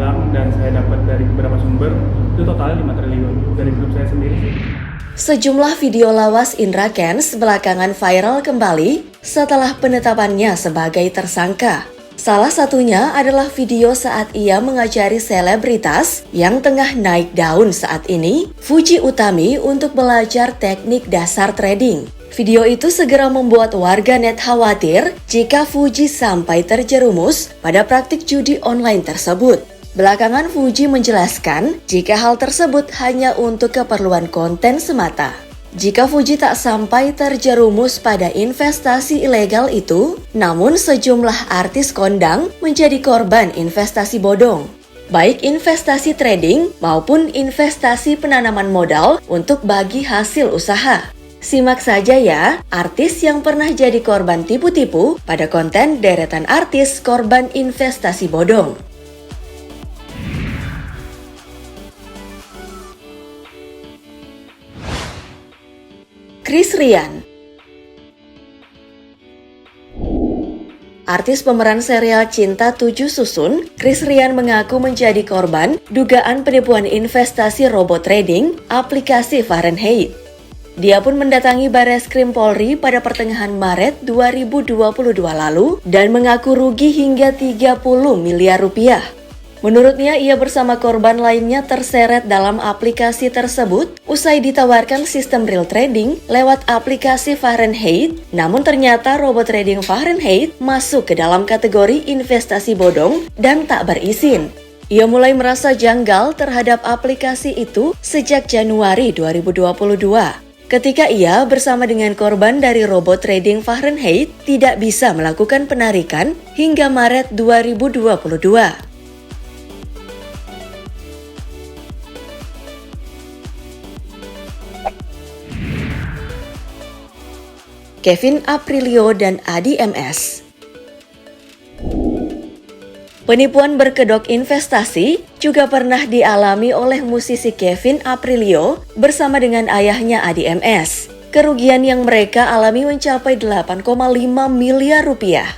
bilang dan saya dapat dari beberapa sumber itu totalnya 5 triliun. Dari grup saya sendiri sih. Sejumlah video lawas Indra Kents belakangan viral kembali setelah penetapannya sebagai tersangka. Salah satunya adalah video saat ia mengajari selebritas yang tengah naik daun saat ini, Fuji Utami, untuk belajar teknik dasar trading. Video itu segera membuat warganet khawatir jika Fuji sampai terjerumus pada praktik judi online tersebut. Belakangan Fuji menjelaskan jika hal tersebut hanya untuk keperluan konten semata. Jika Fuji tak sampai terjerumus pada investasi ilegal itu, namun sejumlah artis kondang menjadi korban investasi bodong. Baik investasi trading maupun investasi penanaman modal untuk bagi hasil usaha. Simak saja ya, artis yang pernah jadi korban tipu-tipu pada konten deretan artis korban investasi bodong. Chris Rian. Artis pemeran serial Cinta 7 Susun, Chris Rian mengaku menjadi korban dugaan penipuan investasi robot trading aplikasi Fahrenheit. Dia pun mendatangi Barreskrim Polri pada pertengahan Maret 2022 lalu dan mengaku rugi hingga 30 miliar rupiah. Menurutnya, ia bersama korban lainnya terseret dalam aplikasi tersebut usai ditawarkan sistem real trading lewat aplikasi Fahrenheit, namun ternyata robot trading Fahrenheit masuk ke dalam kategori investasi bodong dan tak berizin. Ia mulai merasa janggal terhadap aplikasi itu sejak Januari 2022. Ketika ia bersama dengan korban dari robot trading Fahrenheit tidak bisa melakukan penarikan hingga Maret 2022. Kevin Aprilio dan Adi MS. Penipuan berkedok investasi juga pernah dialami oleh musisi Kevin Aprilio bersama dengan ayahnya Adi MS. Kerugian yang mereka alami mencapai 8,5 miliar rupiah.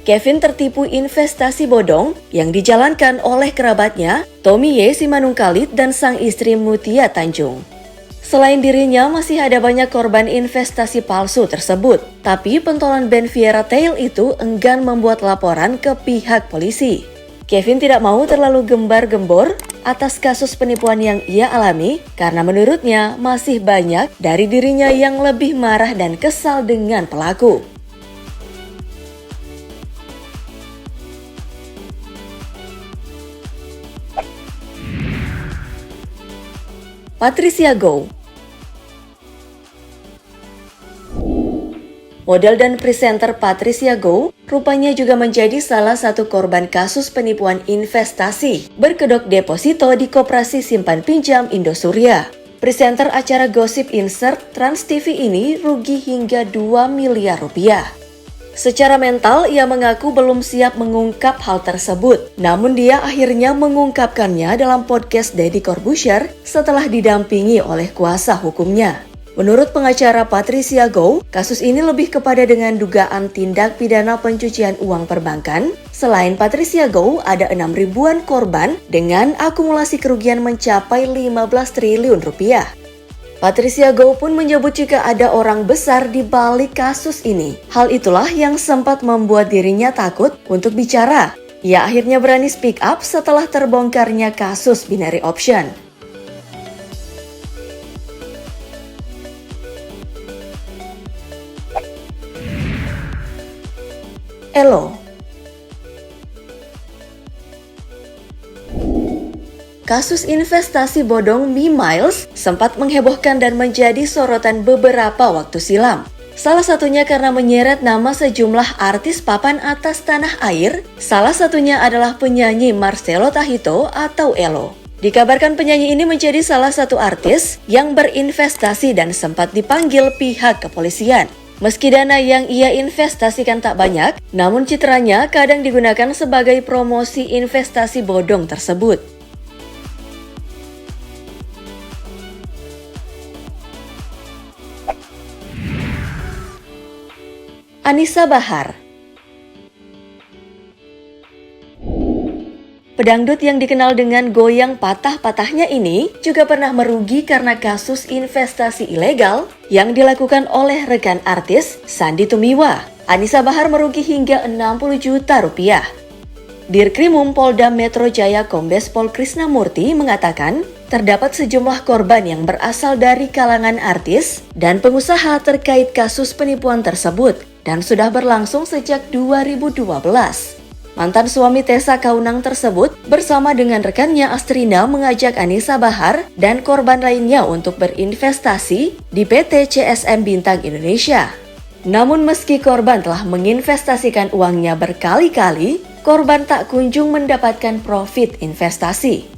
Kevin tertipu investasi bodong yang dijalankan oleh kerabatnya, Tommy Y. Simanungkalit dan sang istri Mutia Tanjung. Selain dirinya, masih ada banyak korban investasi palsu tersebut. Tapi pentolan band Viera Tail itu enggan membuat laporan ke pihak polisi. Kevin tidak mau terlalu gembar-gembor atas kasus penipuan yang ia alami karena menurutnya masih banyak dari dirinya yang lebih marah dan kesal dengan pelaku. Patricia Goh. Model dan presenter Patricia Goh rupanya juga menjadi salah satu korban kasus penipuan investasi berkedok deposito di Koperasi Simpan Pinjam Indosuria. Presenter acara Gossip Insert Trans TV ini rugi hingga 2 miliar rupiah. Secara mental, ia mengaku belum siap mengungkap hal tersebut. Namun dia akhirnya mengungkapkannya dalam podcast Deddy Corbuzier setelah didampingi oleh kuasa hukumnya. Menurut pengacara Patricia Goh, kasus ini lebih kepada dengan dugaan tindak pidana pencucian uang perbankan. Selain Patricia Goh, ada 6 ribuan korban dengan akumulasi kerugian mencapai 15 triliun rupiah. Patricia Goh pun menyebut jika ada orang besar di balik kasus ini. Hal itulah yang sempat membuat dirinya takut untuk bicara. Ia akhirnya berani speak up setelah terbongkarnya kasus binary option. Elo. Kasus investasi bodong Mi-Miles sempat menghebohkan dan menjadi sorotan beberapa waktu silam. Salah satunya karena menyeret nama sejumlah artis papan atas tanah air, salah satunya adalah penyanyi Marcelo Tahito atau Elo. Dikabarkan penyanyi ini menjadi salah satu artis yang berinvestasi dan sempat dipanggil pihak kepolisian. Meski dana yang ia investasikan tak banyak, namun citranya kadang digunakan sebagai promosi investasi bodong tersebut. Anissa Bahar. Pedangdut yang dikenal dengan goyang patah-patahnya ini juga pernah merugi karena kasus investasi ilegal yang dilakukan oleh rekan artis Sandy Tumiwa. Anissa Bahar merugi hingga 60 juta rupiah. Dirkrimum Polda Metro Jaya Kombes Pol Krisnamurti mengatakan terdapat sejumlah korban yang berasal dari kalangan artis dan pengusaha terkait kasus penipuan tersebut dan sudah berlangsung sejak 2012. Mantan suami Tessa Kaunang tersebut bersama dengan rekannya Astrina mengajak Anissa Bahar dan korban lainnya untuk berinvestasi di PT CSM Bintang Indonesia. Namun meski korban telah menginvestasikan uangnya berkali-kali, korban tak kunjung mendapatkan profit investasi.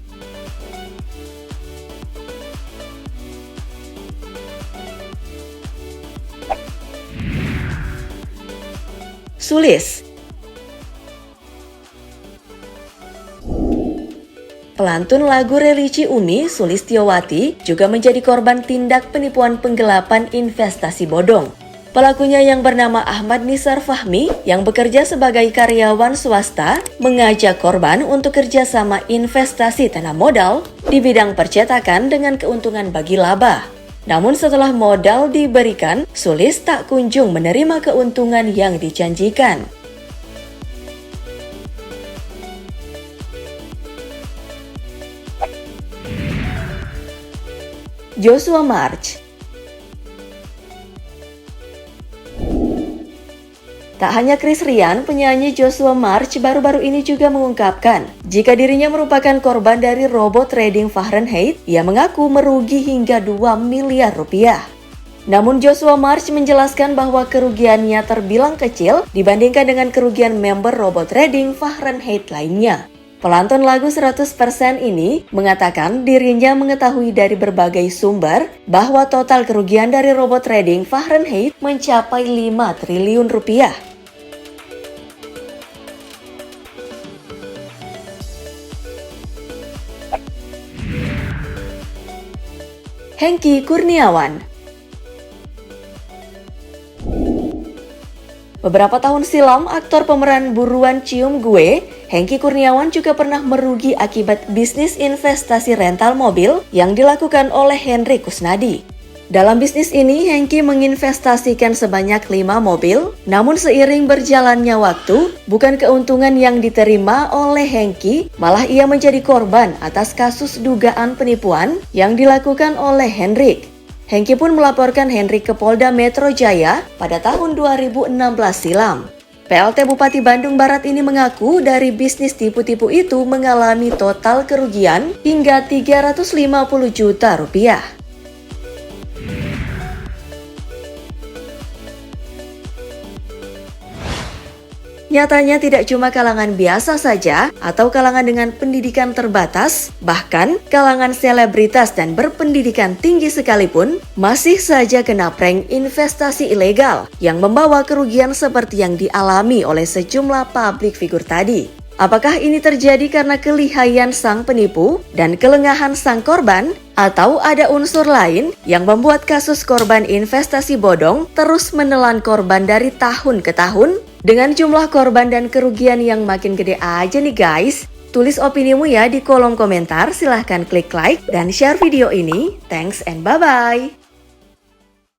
Sulis. Pelantun lagu religi Umi, Sulistiowati, juga menjadi korban tindak penipuan penggelapan investasi bodong. Pelakunya yang bernama Ahmad Nisar Fahmi, yang bekerja sebagai karyawan swasta, mengajak korban untuk kerjasama investasi tanah modal di bidang percetakan dengan keuntungan bagi laba. Namun setelah modal diberikan, Sulis tak kunjung menerima keuntungan yang dijanjikan. Joshua March. Tak hanya Chris Rian, penyanyi Joshua March baru-baru ini juga mengungkapkan jika dirinya merupakan korban dari robot trading Fahrenheit. Ia mengaku merugi hingga 2 miliar rupiah. Namun Joshua March menjelaskan bahwa kerugiannya terbilang kecil dibandingkan dengan kerugian member robot trading Fahrenheit lainnya. Pelantun lagu 100% ini mengatakan dirinya mengetahui dari berbagai sumber bahwa total kerugian dari robot trading Fahrenheit mencapai 5 triliun rupiah. Hengky Kurniawan. Beberapa tahun silam, aktor pemeran Buruan Cium Gue, Hengky Kurniawan juga pernah merugi akibat bisnis investasi rental mobil yang dilakukan oleh Henry Kusnadi. Dalam bisnis ini, Hengky menginvestasikan sebanyak 5 mobil, namun seiring berjalannya waktu, bukan keuntungan yang diterima oleh Hengky, malah ia menjadi korban atas kasus dugaan penipuan yang dilakukan oleh Henry. Hengky pun melaporkan Henry ke Polda Metro Jaya pada tahun 2016 silam. PLT Bupati Bandung Barat ini mengaku dari bisnis tipu-tipu itu mengalami total kerugian hingga 350 juta rupiah. Nyatanya tidak cuma kalangan biasa saja atau kalangan dengan pendidikan terbatas, bahkan kalangan selebritas dan berpendidikan tinggi sekalipun masih saja kena prank investasi ilegal yang membawa kerugian seperti yang dialami oleh sejumlah publik figur tadi. Apakah ini terjadi karena kelihayan sang penipu dan kelengahan sang korban? Atau ada unsur lain yang membuat kasus korban investasi bodong terus menelan korban dari tahun ke tahun? Dengan jumlah korban dan kerugian yang makin gede aja nih guys. Tulis opinimu ya di kolom komentar, silahkan klik like dan share video ini. Thanks and bye-bye.